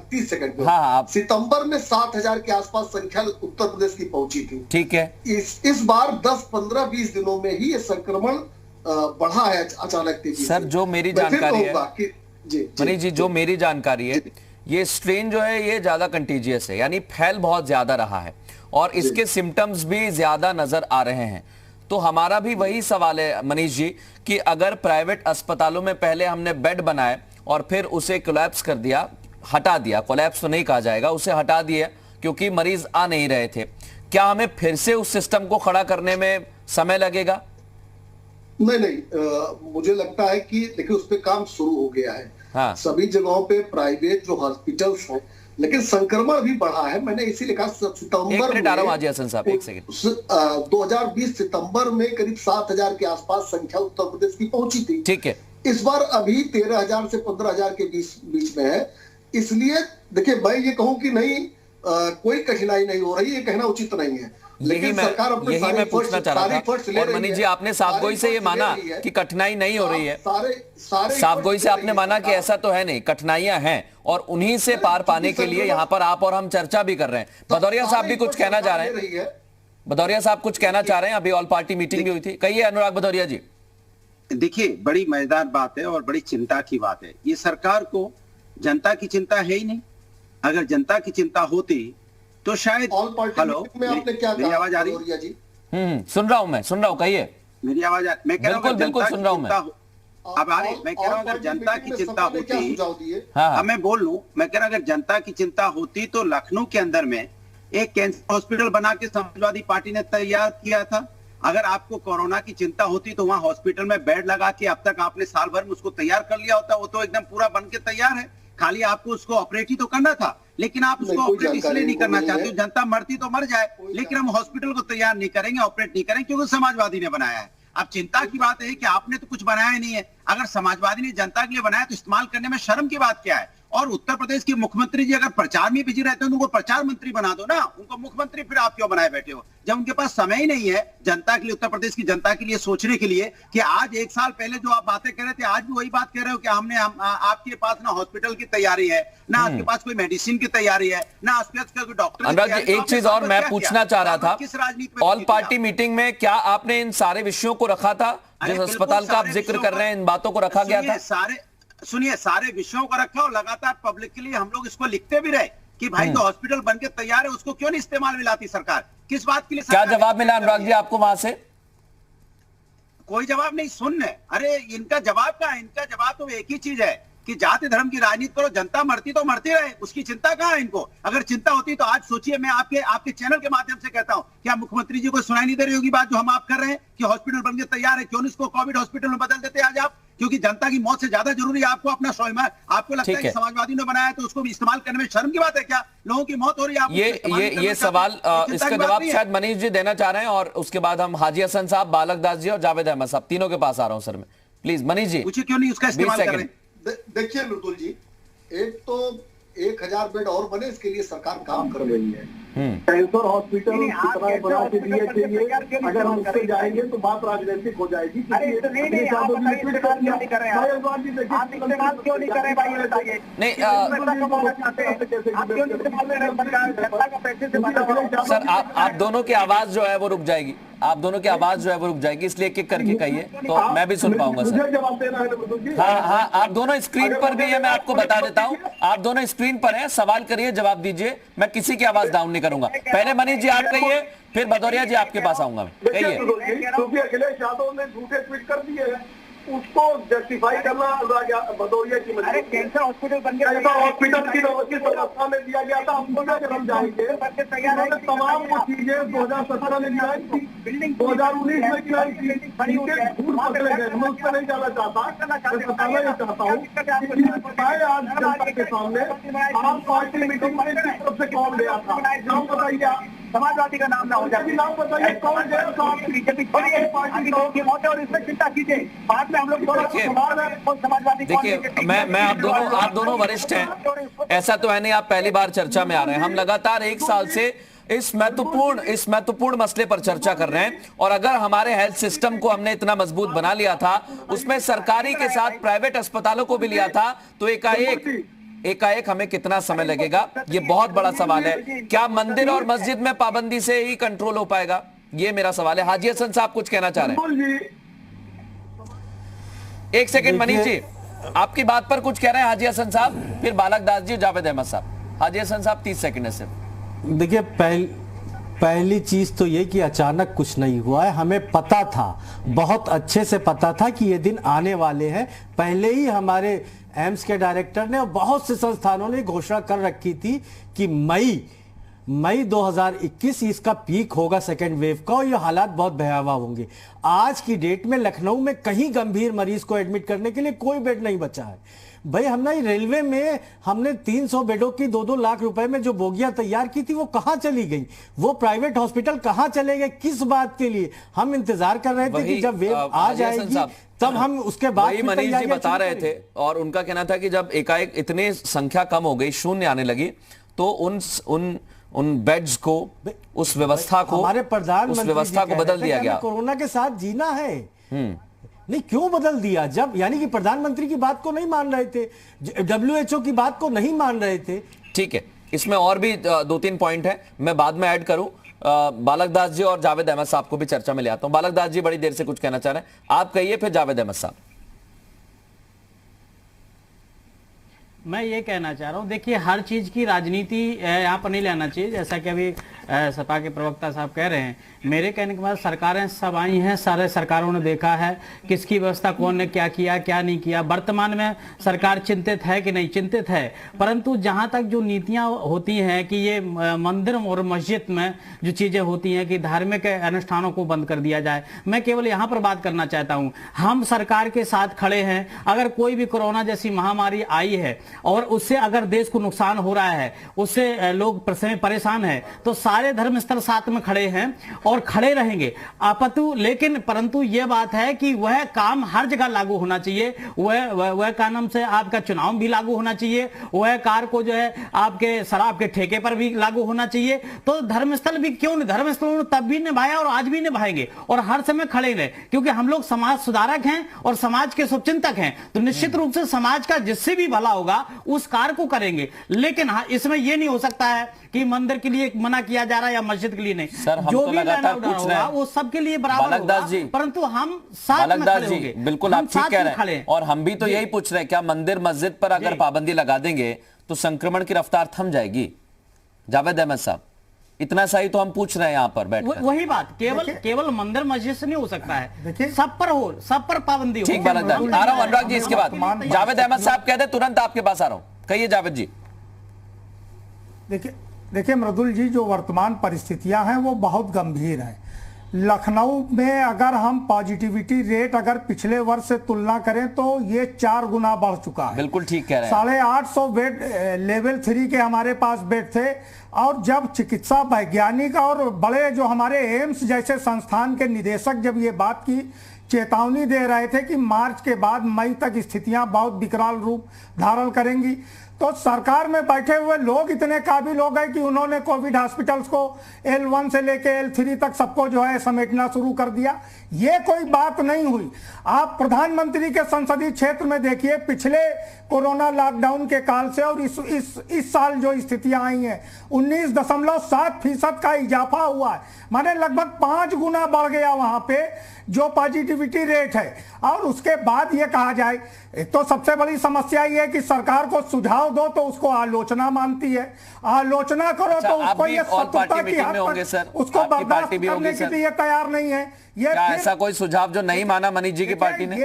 30 सेकंड में सितंबर में 7000 के आसपास संख्या उत्तर प्रदेश की पहुंची थी। ठीक है, इस बार 10, 15, 20 दिनों में ही ये संक्रमण बढ़ा है अचानक तेजी से। सर, जो मेरी जानकारी है मनीष जी, जो मेरी जानकारी है, ये स्ट्रेन जो है ये ज्यादा कंटीजियस है, यानी फैल बहुत ज्यादा रहा है और इसके सिम्टम्स भी ज्यादा नजर आ रहे हैं। तो हमारा भी वही सवाल है मनीष जी कि अगर प्राइवेट अस्पतालों में पहले हमने बेड बनाए और फिर उसे कोलैप्स कर दिया, हटा दिया, कोलैप्स तो नहीं कहा जाएगा, उसे हटा दिया क्योंकि मरीज आ नहीं रहे थे, क्या हमें फिर से उस सिस्टम को खड़ा करने में समय लगेगा? नहीं, मुझे लगता है कि देखिए उस पर काम शुरू हो गया है। हाँ। सभी जगहों पे प्राइवेट जो हॉस्पिटल्स हैं, लेकिन संक्रमण भी बढ़ा है। मैंने इसीलिए कहा सितंबर में 2020 सितंबर में करीब 7000 के आसपास संख्या उत्तर प्रदेश की पहुंची थी। ठीक है, इस बार अभी 13000 से 15000 के बीच में है। इसलिए देखिए, मैं ये कहूं कि नहीं कोई कठिनाई नहीं हो रही, ये कहना उचित नहीं है। लेकिन सरकार अपने यही मैं पूछना चाह रहा था। और मनीष जी, आपने साफगोई से ये माना कि कठिनाई नहीं हो रही है, साफगोई से आपने माना कि ऐसा तो है नहीं, कठिनाइयां हैं और उन्हीं से पार पाने के लिए यहाँ पर आप और हम चर्चा भी कर रहे हैं। भदौरिया साहब भी कुछ कहना चाह रहे हैं, भदौरिया साहब कुछ कहना चाह रहे हैं। अभी ऑल पार्टी मीटिंग भी हुई थी, कहिए अनुराग भदौरिया जी। देखिए, बड़ी मजेदार बात है और बड़ी चिंता की बात है। ये सरकार को जनता की चिंता है ही नहीं। अगर जनता की चिंता होती तो शायद हेलो, मेरी आवाज आ रही है जी? सुन रहा हूं, मैं सुन रहा हूं, कहिए। मेरी आवाज मैं कह रहा हूं बिल्कुल सुन रहा हूं मैं। अब आ रही, मैं कह रहा हूं अगर जनता की चिंता होती, हाँ मैं बोल लूं, मैं कह रहा हूं अगर जनता की चिंता होती तो लखनऊ के अंदर में एक कैंसर हॉस्पिटल बना के समाजवादी पार्टी ने तैयार किया था। अगर आपको कोरोना की चिंता होती तो वहां हॉस्पिटल में बेड लगा के अब तक आपने साल भर में उसको तैयार कर लिया होता। वो तो एकदम पूरा बन के तैयार है, खाली आपको उसको ऑपरेट ही तो करना था। लेकिन आप उसको ऑपरेट इसलिए नहीं करना चाहते हो, जनता मरती तो मर जाए, लेकिन हम हॉस्पिटल को तैयार नहीं करेंगे, ऑपरेट नहीं करेंगे, क्योंकि समाजवादी ने बनाया है। अब चिंता की बात है कि आपने तो कुछ बनाया ही नहीं है। अगर समाजवादी ने जनता के लिए बनाया तो इस्तेमाल करने में शर्म की बात क्या है? और उत्तर प्रदेश के मुख्यमंत्री जी अगर प्रचार में बिजी रहते हो तो उनको प्रचार मंत्री बना दो ना, उनको मुख्यमंत्री फिर आप क्यों बनाए बैठे हो? जब उनके पास समय ही नहीं है जनता के लिए, उत्तर प्रदेश की जनता के लिए सोचने के लिए कि आज 1 साल पहले जो आप बातें कर रहे थे आज भी वही बात कह रहे हो कि आपके पास ना हॉस्पिटल की तैयारी है, ना आपके पास कोई मेडिसिन की तैयारी है, ना आपके पास कोई डॉक्टर। एक चीज और मैं पूछना चाह रहा था, किस राजनीति ऑल पार्टी मीटिंग में क्या आपने इन सारे विषयों को रखा था? जिस अस्पताल का आप जिक्र कर रहे हैं, इन बातों को रखा गया था? सारे विषयों को रखा और लगातार पब्लिक के लिए हम लोग इसको लिखते भी रहे कि भाई जो हॉस्पिटल बनके तैयार है उसको क्यों नहीं इस्तेमाल में लाती सरकार? किस बात के लिए? क्या जवाब मिला अनुराग जी आपको वहां से? कोई जवाब नहीं, सुन। अरे इनका जवाब क्या है? इनका जवाब तो एक ही चीज है कि जाति धर्म की राजनीति करो, जनता मरती तो मरती रहे, उसकी चिंता कहाँ है इनको? अगर चिंता होती तो आज सोचिए, मैं आपके चैनल के माध्यम से कहता हूं, क्या मुख्यमंत्री जी को सुनाई नहीं दे रही होगी बात जो हम आप कर रहे हैं कि हॉस्पिटल बनने तैयार है? क्यों नहीं इसको कोविड हॉस्पिटल में बदल देते आज आप? क्योंकि जनता की मौत से ज्यादा जरूरी है आपको अपना स्वाभिमान। आपको लगता है कि समाजवादी ने बनाया तो उसको भी इस्तेमाल करने में शर्म की बात है क्या? लोगों की मौत हो रही है। ये सवाल, इसका जवाब शायद मनीष जी देना चाह रहे हैं, और उसके बाद हम हाजी हसन साहब, बालक दास जी और जावेद अहमद साहब तीनों के पास आ रहा हूं सर मैं। प्लीज मनीष जी, पूछिए क्यों नहीं उसका इस्तेमाल कर रहे हैं? देखिए मृदुल जी, एक तो 1000 बेड और बने, इसके लिए सरकार काम कर रही है। कैंसर हॉस्पिटल कितना बना के दिए चाहिए, अगर हम उससे जाएंगे तो बात राजनीतिक हो जाएगी। सर आप दोनों की आवाज जो है वो रुक जाएगी, आप दोनों की आवाज जो है वो रुक जाएगी, इसलिए एक एक करके कहिए तो मैं भी सुन पाऊंगा सर। जवाब देना है। हाँ, आप दोनों स्क्रीन पर भी है, मैं आपको बता देता हूँ, आप दोनों स्क्रीन पर हैं, सवाल करिए, जवाब दीजिए, मैं किसी की आवाज डाउन नहीं करूंगा। पहले मनीष जी आप कहिए, फिर भदौरिया जी आपके पास आऊंगा मैं। कहिए। क्योंकि अखिलेश यादव ने झूठे ट्वीट कर दिए हैं, उसको जस्टिफाई करना भदौरिया की मजबूरी। कैंसर हॉस्पिटल बन गया, हॉस्पिटल की व्यवस्था में दिया गया था, हम जब हम जाएंगे तमाम वो चीजें 2017 में गिराई थी, 2019 में गिराई थी, झूठ पकड़े गए। मैं उस पर नहीं जाना चाहता, मैं बताना ये चाहता हूँ आज जनता के सामने आप पार्टी मीटिंग में किस तरफ से कौन गया था, नाम बताइए। समाजवादी का नाम ना हो जाए, नाम बताइए कौन गया था? बीजेपी पार्टी लोगों की मौत है और इसमें चिंता कीजिए, बाद में हम लोग समाजवादी। देखिए मैं आप दोनों वरिष्ठ हैं, ऐसा तो है नहीं आप पहली बार चर्चा में आ रहे हैं। हम लगातार 1 साल से इस महत्वपूर्ण मसले पर चर्चा कर रहे हैं, और अगर हमारे हेल्थ सिस्टम को हमने इतना मजबूत बना लिया था, उसमें सरकारी के साथ प्राइवेट अस्पतालों को भी लिया था, तो एकाएक हमें कितना समय लगेगा? ये बहुत बड़ा सवाल है। क्या मंदिर और मस्जिद में पाबंदी से ही कंट्रोल हो पाएगा? ये मेरा सवाल है। हाजी हसन साहब कुछ कहना चाह रहे हैं? एक सेकंड मनीष जी, आपकी बात पर कुछ कह रहे हैं हाजी हसन साहब, फिर बालक दास जी, जावेद अहमद साहब। हाजी हसन साहब 30 सेकंड है सिर्फ। देखिए पहली चीज तो ये कि अचानक कुछ नहीं हुआ है, हमें पता था, बहुत अच्छे से पता था कि ये दिन आने वाले हैं। पहले ही हमारे एम्स के डायरेक्टर ने और बहुत से संस्थानों ने घोषणा कर रखी थी कि मई 2021 इसका पीक होगा सेकेंड वेव का, और ये हालात बहुत भयावह होंगे। आज की डेट में लखनऊ में कहीं गंभीर मरीज को एडमिट करने के लिए कोई बेड नहीं बचा है। भाई हमने रेलवे में हमने 300 बेडों की 2-2 लाख रुपए में जो बोगियां तैयार की थी वो कहां चली गई? वो प्राइवेट हॉस्पिटल कहां चले गए? किस बात के लिए? हम इंतजार कर रहे थे कि जब वेव आ जाएगी तब हम उसके बाद मनीष जी बता रहे थे, और उनका कहना था कि जब एकाएक इतनी संख्या कम हो गई, शून्य आने लगी, तो उन बेड्स को, उस व्यवस्था को, हमारे प्रधानमंत्री उस व्यवस्था को बदल दिया गया। कोरोना के साथ जीना है। नहीं, क्यों बदल दिया? जब यानी कि प्रधानमंत्री की बात को नहीं मान रहे थे, WHO की बात को नहीं मान रहे थे। ठीक है, इसमें और भी 2-3 पॉइंट है, मैं बाद में ऐड करूं। बालक दास जी और जावेद अहमद साहब को भी चर्चा में ले आता हूं। बालक दास जी बड़ी देर से कुछ कहना चाह रहे हैं, आप कहिए, फिर जावेद अहमद साहब। मैं ये कहना चाह रहा हूँ, देखिए हर चीज की राजनीति यहाँ पर नहीं लेना चाहिए, जैसा कि अभी सपा के प्रवक्ता साहब कह रहे हैं। मेरे कहने के बाद सरकारें सब आई हैं, सारे सरकारों ने देखा है किसकी व्यवस्था कौन ने क्या किया क्या नहीं किया। वर्तमान में सरकार चिंतित है कि नहीं? चिंतित है, परंतु जहां तक जो नीतियां होती हैं कि ये मंदिर और मस्जिद में जो चीजें होती हैं कि धार्मिक अनुष्ठानों को बंद कर दिया जाए, मैं केवल यहाँ पर बात करना चाहता हूँ। हम सरकार के साथ खड़े हैं। अगर कोई भी कोरोना जैसी महामारी आई है और उससे अगर देश को नुकसान हो रहा है, उससे लोग परेशान हैं, तो सारे धर्म स्थल साथ में खड़े हैं और खड़े रहेंगे लेकिन परंतु यह बात है कि वह काम हर जगह लागू होना चाहिए। वह कानून से आपका चुनाव भी लागू होना चाहिए, वह कार को जो है आपके शराब के ठेके पर भी लागू होना चाहिए। तो धर्मस्थल भी क्यों नहीं, धर्मस्थल तब भी निभाया और आज भी निभाएंगे और हर समय खड़े रहे, क्योंकि हम लोग समाज सुधारक हैं और समाज के शुभचिंतक हैं। तो निश्चित रूप से समाज का जिससे भी भला होगा उस कार्य को करेंगे। लेकिन हाँ, इसमें यह नहीं हो सकता है कि मंदिर के लिए मना किया जा रहा है या मस्जिद के लिए नहीं। सर, हम जो तो भी लगातार पूछ रहे हैं वो सबके लिए बराबर होगा, परंतु हम साथ में खड़े होंगे। बिल्कुल आप ठीक कह रहे हैं, और हम भी तो यही पूछ रहे हैं, क्या मंदिर मस्जिद पर अगर पाबंदी लगा देंगे तो संक्रमण की रफ्तार थम जाएगी? जावेद अहमद साहब। इतना सही तो हम पूछ रहे हैं यहाँ पर बैठकर। वही बात, केवल मंदिर मस्जिद से नहीं हो सकता है, देखिए सब पर पाबंदी हो। ठीक बात, आ रहा हूँ अनुराग जी। इसके बाद जावेद अहमद साहब कहते हैं, तुरंत आपके पास आ रहा हूँ, कहिए जावेद जी। देखिए मृदुल जी, जो वर्तमान परिस्थितियां हैं वो बहुत गंभीर हैं। लखनऊ में अगर हम पॉजिटिविटी रेट अगर पिछले वर्ष से तुलना करें तो ये 4 गुना बढ़ चुका है। बिल्कुल ठीक कह रहे हैं। 850 बेड लेवल 3 के हमारे पास बेड थे, और जब चिकित्सा वैज्ञानिक और बड़े जो हमारे एम्स जैसे संस्थान के निदेशक जब ये बात की चेतावनी दे रहे थे कि मार्च के बाद मई तक स्थितियां बहुत विकराल रूप धारण करेंगी, तो सरकार में बैठे हुए लोग इतने काबिल हो गए कि उन्होंने कोविड हॉस्पिटल्स को L1 से लेके L3 तक सबको जो है समेटना शुरू कर दिया। ये कोई बात नहीं हुई। आप प्रधानमंत्री के संसदीय क्षेत्र में देखिए, पिछले कोरोना लॉकडाउन के काल से और इस साल जो स्थितियां आई हैं 19.7% का इजाफा हुआ है, माने लगभग 5 गुना बढ़ गया वहां पे जो पॉजिटिविटी रेट है। और उसके बाद ये कहा जाए, एक तो सबसे बड़ी समस्या ये है कि सरकार को सुझाव दो तो उसको आलोचना मानती है, आलोचना करो तो उसको ये शत्रुता की हद तक उसको बर्दाश्त करने के लिए तैयार नहीं है। ये क्या ऐसा कोई सुझाव जो नहीं माना मनीष जी की पार्टी ने?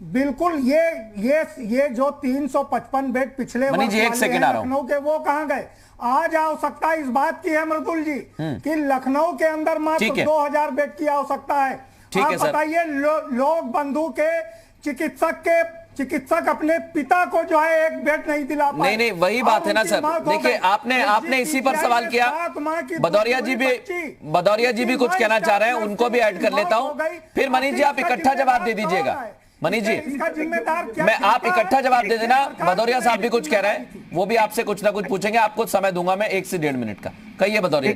बिल्कुल, ये जो 355 बेड पिछले वर्ष लखनऊ के, वो कहां गए? आज आवश्यकता इस बात की है मृदुल जी कि लखनऊ के अंदर मात्र 2000 बेड की आवश्यकता है। आप बताइए, लोग बंधु के चिकित्सक अपने पिता को जो है एक बेड नहीं दिला पाए। नहीं, वही बात है ना सर। देखिए, आपने इसी पर सवाल किया। भदौरिया जी भी कुछ कहना चाह रहे हैं, उनको भी ऐड कर लेता हूं। फिर मनीष जी आप इकट्ठा जवाब दे दीजिएगा। मनीष जी, मैं आप इकट्ठा जवाब दे देना। भदौरिया साहब भी कुछ कह रहे हैं, वो भी आपसे कुछ ना कुछ पूछेंगे। आपको समय दूंगा मैं 1 से 1.5 मिनट का। कहिए भदौरिया।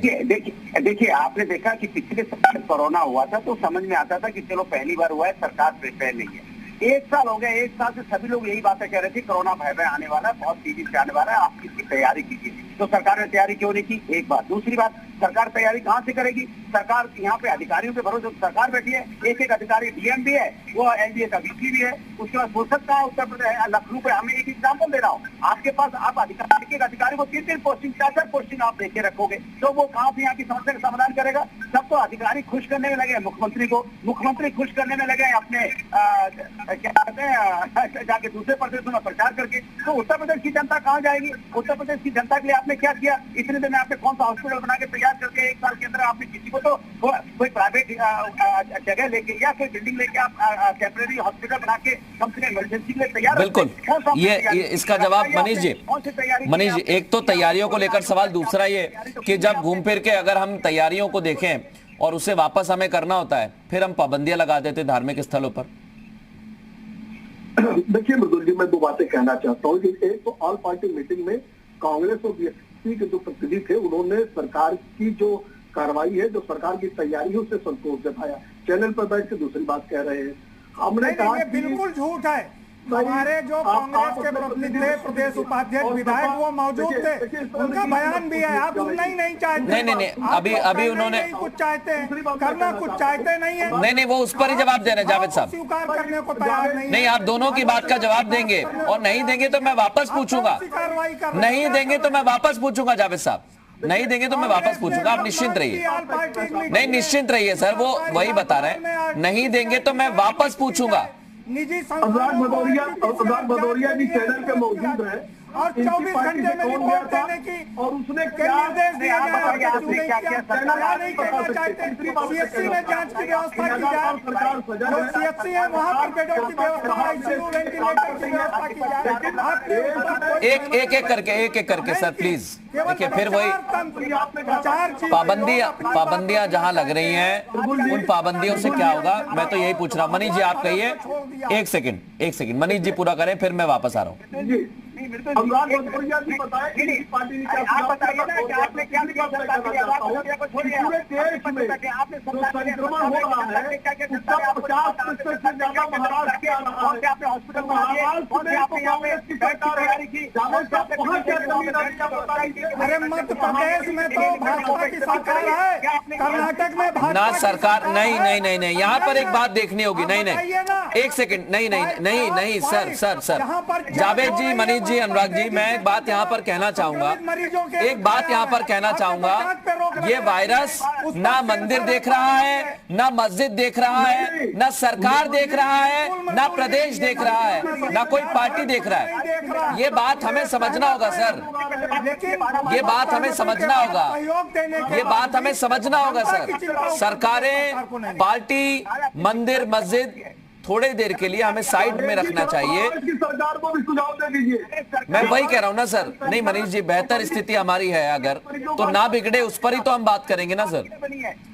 देखिए आपने देखा कि पिछले साल कोरोना हुआ था तो समझ में आता था कि चलो पहली बार हुआ है, सरकार प्रिपेयर नहीं है। 1 साल हो गया, 1 साल से सभी लोग यही बातें कह रहे थे कोरोना भय आने वाला है, बहुत तेजी से आने वाला है, आप इसकी तैयारी कीजिए। तो सरकार ने तैयारी क्यों नहीं की? एक बात। दूसरी बात, सरकार तैयारी कहां से करेगी? सरकार यहाँ पे अधिकारियों के भरोसे सरकार बैठी है। एक अधिकारी डीएम भी है, वो एनडीए का वीसी भी है। उसके बाद फुर्सत कहाँ? उत्तर प्रदेश लखनऊ पे। हमें एक एग्जाम्पल दे रहा हूँ, आपके पास आप अधिकारी को 3 पोस्टिंग 4 पोस्टिंग आप देके रखोगे तो वो कहाँ से यहाँ की समस्या का समाधान करेगा? सब तो अधिकारी खुश करने में लगे, मुख्यमंत्री खुश करने में लगे अपने क्या कहते हैं जाके दूसरे प्रदेशों में प्रचार करके। तो उत्तर प्रदेश की जनता कहाँ जाएगी? उत्तर प्रदेश की जनता के लिए आपने क्या किया? इतने दिन में आपने कौन सा हॉस्पिटल बना के तैयार करके 1 साल के अंदर आपने किसी को तो कोई प्राइवेट जगह लेके या कोई बिल्डिंग लेके आप टेम्परेरी हॉस्पिटल बना के कम से कम इमरजेंसी के लिए तैयार? बिल्कुल, ये इसका जवाब मनीष जी। एक तो तैयारियों को लेकर सवाल, दूसरा ये कि जब घूम फिर के अगर हम तैयारियों को देखें और उसे वापस हमें करना होता है, फिर हम पाबंदियां लगा देते धार्मिक स्थलों पर। देखिए मृदुल जी, मैं 2 बातें कहना चाहता हूँ। एक तो ऑल पार्टी मीटिंग में कांग्रेस और बीएसपी के जो प्रतिनिधि थे उन्होंने सरकार की जो कार्रवाई है, जो सरकार की तैयारी है, उससे संतोष जताया। चैनल पर बैठ के दूसरी बात कह रहे हैं। हमने कहा बिल्कुल झूठ है। हमारे जो कांग्रेस के प्रतिनिधि थे, प्रदेश उपाध्यक्ष, विधायक, वो मौजूद थे, उनका बयान भी है। आप नहीं चाहते? नहीं, अभी उन्होंने कुछ चाहते हैं करना, कुछ चाहते नहीं है। नहीं, वो उस पर ही जवाब दे रहे हैं जावेद साहब। स्वीकार करने को तैयार नहीं। आप दोनों की बात का जवाब देंगे, और नहीं देंगे तो मैं वापस पूछूंगा। नहीं देंगे तो मैं वापस पूछूंगा जावेद साहब, नहीं देंगे तो मैं वापस पूछूंगा। आप निश्चिंत रहिए। नहीं, निश्चिंत रहिए सर, वो वही बता रहे हैं। नहीं देंगे तो मैं वापस पूछूंगा। अनुराग भदौरिया जी चैनल पे मौजूद है और 24 घंटे में रिपोर्ट देने की और उसने निर्देश दिया गया नहीं करना चाहते। सीएचसी में जांच की व्यवस्था की जाए, जो सीएचसी है वहां पर बेडों की व्यवस्था, आईसीयू, वेंटिलेटर की व्यवस्था की जाए। एक एक करके सर प्लीज। देखिए, फिर वही पाबंदियां जहां लग रही हैं, उन पाबंदियों से क्या होगा, मैं तो यही पूछ रहा हूं। मनीष जी आप कहिए। 1 सेकंड मनीष जी पूरा करें, फिर मैं वापस आ रहा हूँ। अनुराग भदौरिया जी बताएं कि पार्टी ने क्या आपने क्या पूरे देश में जो संक्रमण हो रहा है उसका 50% से ज्यादा महाराष्ट्र के आ रहा है। हॉस्पिटल कांग्रेस की सरकार की। अरे मध्य प्रदेश में तो भाजपा की सरकार है, कर्नाटक में ना सरकार। नहीं, यहाँ पर एक बात देखनी होगी। नहीं, 1 सेकंड। नहीं सर। जावेद जी, मनीष अनुराग जी, मैं एक बात यहाँ पर कहना चाहूंगा, ये वायरस ना मंदिर देख रहा है, ना मस्जिद देख रहा है, ना सरकार देख रहा है, ना प्रदेश देख रहा है, ना कोई पार्टी देख रहा है। ये बात हमें समझना होगा सर, ये बात हमें समझना होगा, ये बात हमें समझना होगा सर। सरकारें, पार्टी, मंदिर, मस्जिद थोड़ी देर के लिए हमें साइड में रखना चाहिए। सरकार को भी सुझाव दे दीजिए। मैं वही कह रहा हूं ना सर। नहीं मनीष जी, बेहतर स्थिति हमारी है अगर, तो ना बिगड़े उस पर ही तो हम बात करेंगे ना सर।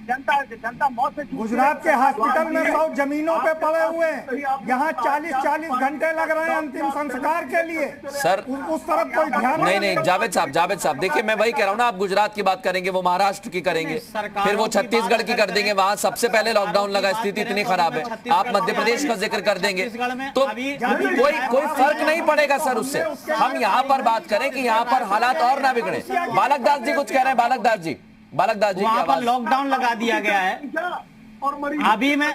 जनता मौत से गुजरात के हॉस्पिटल में 100 जमीनों पे पड़े हुए हैं, यहाँ 40-40 घंटे लग रहे हैं अंतिम संस्कार के लिए सर। उस तरफ कोई ध्यान नहीं, जावेद साहब देखिए, मैं वही कह रहा हूँ ना, आप गुजरात की बात करेंगे, वो महाराष्ट्र की करेंगे, फिर वो छत्तीसगढ़ की कर देंगे, वहां सबसे पहले लॉकडाउन लगा, स्थिति इतनी खराब है। आप मध्य प्रदेश का जिक्र कर देंगे तो कोई फर्क नहीं पड़ेगा सर उससे। हम यहाँ पर बात करें कि यहाँ पर हालात और ना बिगड़े। बालकदास जी कुछ कह रहे हैं, बालकदास जी वहां पर लॉकडाउन लगा दिया गया है।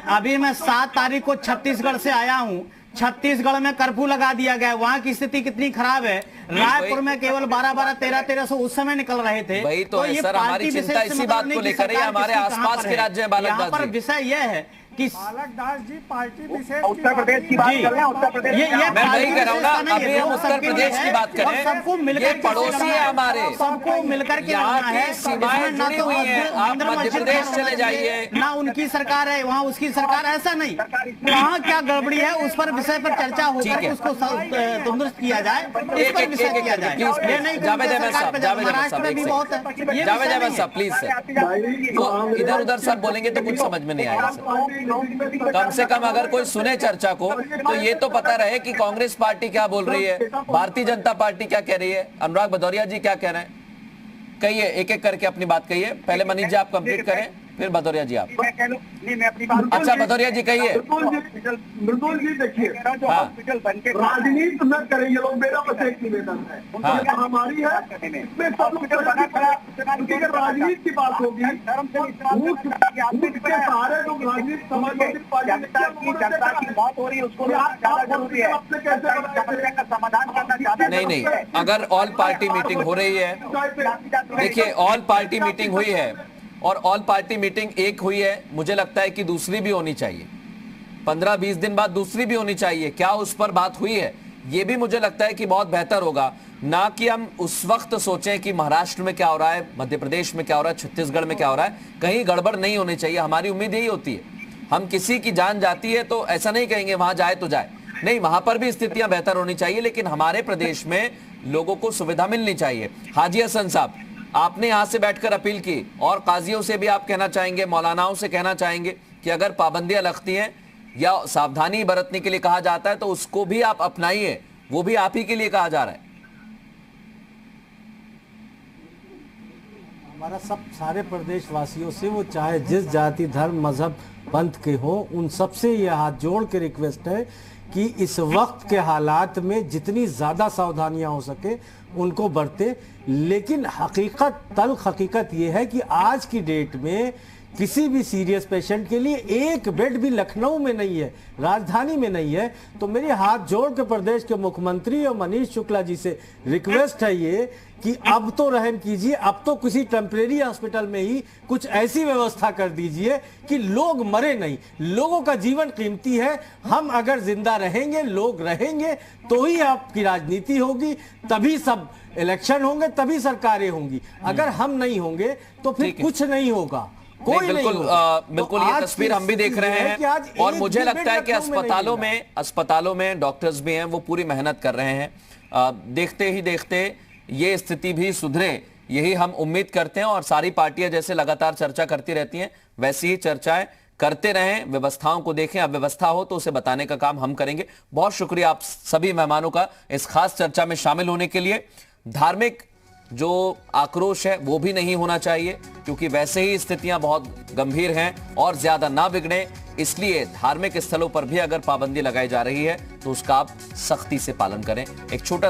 अभी मैं 7 तारीख को छत्तीसगढ़ से आया हूं। छत्तीसगढ़ में कर्फ्यू लगा दिया गया है। वहां की स्थिति कितनी खराब है। रायपुर में केवल 12-12, 1300 उस समय निकल रहे थे। वही तो है सर, हमारी चिंता इसी बात को लेकर है। हमारे आसपास के राज्य है बालकदास जी। विषय यह है कि बालकदास जी पार्टी विशेष उत्तर प्रदेश की बात कर रहे हैं। उत्तर प्रदेश मैं वही कह रहा हूँ ना, अभी हम उत्तर प्रदेश की बात करें, सबको मिलकर पड़ोसी है हमारे, सबको मिलकर के यहाँ है। की सीमाएं जुड़ी हुई हैं। आप मध्य प्रदेश चले जाइए, ना उनकी सरकार है वहाँ उसकी सरकार, ऐसा नहीं। वहाँ क्या गड़बड़ी है उस पर विषय पर चर्चा होकर उसको तंदुरुस्त किया जाए, उस पर विषय किया जाए। ये नहीं जावेद अहमद साहब प्लीज सर, इधर उधर सब बोलेंगे तो कुछ समझ में नहीं आएगा सर। कम से कम अगर कोई सुने चर्चा को तो ये तो पता रहे कि कांग्रेस पार्टी क्या बोल रही है, भारतीय जनता पार्टी क्या कह रही है, अनुराग भदौरिया जी क्या कह रहे हैं। कहिए, एक एक करके अपनी बात कहिए। पहले मनीष जी आप कंप्लीट करें, फिर भदौरिया जी आप। अच्छा भदौरिया जी कहिए। मृदुल जी देखिए, राजनीति न करें ये लोग, मेरा बस एक निवेदन है। उनकी महामारी है, इसमें सब लोग राजनीति की बात होगी, सारे लोग राजनीति समाजवादी जनता की बात हो रही है, उसको समाधान करना चाहते हैं। नहीं, अगर ऑल पार्टी मीटिंग हो रही है, देखिए ऑल पार्टी मीटिंग हुई है और ऑल पार्टी मीटिंग एक हुई है, मुझे लगता है कि दूसरी भी होनी चाहिए। 15-20 दिन बाद दूसरी भी होनी चाहिए। क्या उस पर बात हुई है, ये भी मुझे लगता है कि बहुत बेहतर होगा। ना कि हम उस वक्त सोचें कि महाराष्ट्र में क्या हो रहा है, मध्य प्रदेश में क्या हो रहा है, छत्तीसगढ़ में क्या हो रहा है, कहीं गड़बड़ नहीं होनी चाहिए। हमारी उम्मीद यही होती है। हम किसी की जान जाती है तो ऐसा नहीं कहेंगे वहां जाए तो जाए, नहीं, वहां पर भी स्थितियां बेहतर होनी चाहिए, लेकिन हमारे प्रदेश में लोगों को सुविधा मिलनी चाहिए। हाजी हसन साहब, आपने यहां से बैठकर अपील की और काजियों से भी आप कहना चाहेंगे, मौलानाओं से कहना चाहेंगे कि अगर पाबंदियां लगती हैं या सावधानी बरतने के लिए कहा जाता है तो उसको भी आप अपनाइए, वो भी आप ही के लिए कहा जा रहा है। हमारा सब सारे प्रदेशवासियों से, वो चाहे जिस जाति, धर्म, मजहब, पंथ के हो, उन सबसे ये हाथ जोड़ के रिक्वेस्ट है कि इस वक्त के हालात में जितनी ज़्यादा सावधानियां हो सके उनको बरते। लेकिन तल्ख हकीकत ये है कि आज की डेट में किसी भी सीरियस पेशेंट के लिए एक बेड भी लखनऊ में नहीं है, राजधानी में नहीं है। तो मेरे हाथ जोड़ के प्रदेश के मुख्यमंत्री और मनीष शुक्ला जी से रिक्वेस्ट है ये कि अब तो रहम कीजिए, अब तो किसी टेम्परेरी हॉस्पिटल में ही कुछ ऐसी व्यवस्था कर दीजिए कि लोग मरे नहीं। लोगों का जीवन कीमती है। हम अगर जिंदा रहेंगे, लोग रहेंगे, तो ही आपकी राजनीति होगी, तभी सब इलेक्शन होंगे, तभी सरकारें होंगी। अगर हम नहीं होंगे तो फिर कुछ नहीं होगा। बिल्कुल ये तस्वीर हम भी देख रहे हैं और मुझे लगता है कि अस्पतालों में डॉक्टर्स भी हैं, वो पूरी मेहनत कर रहे हैं। देखते ही देखते ये स्थिति भी सुधरे, यही हम उम्मीद करते हैं। और सारी पार्टियां जैसे लगातार चर्चा करती रहती हैं, वैसी ही चर्चाएं करते रहें, व्यवस्थाओं को देखें। अब व्यवस्था हो तो उसे बताने का काम हम करेंगे। बहुत शुक्रिया आप सभी मेहमानों का इस खास चर्चा में शामिल होने के लिए। धार्मिक जो आक्रोश है वो भी नहीं होना चाहिए, क्योंकि वैसे ही स्थितियां बहुत गंभीर हैं और ज्यादा ना बिगड़े, इसलिए धार्मिक स्थलों पर भी अगर पाबंदी लगाई जा रही है तो उसका आप सख्ती से पालन करें। एक छोटा सा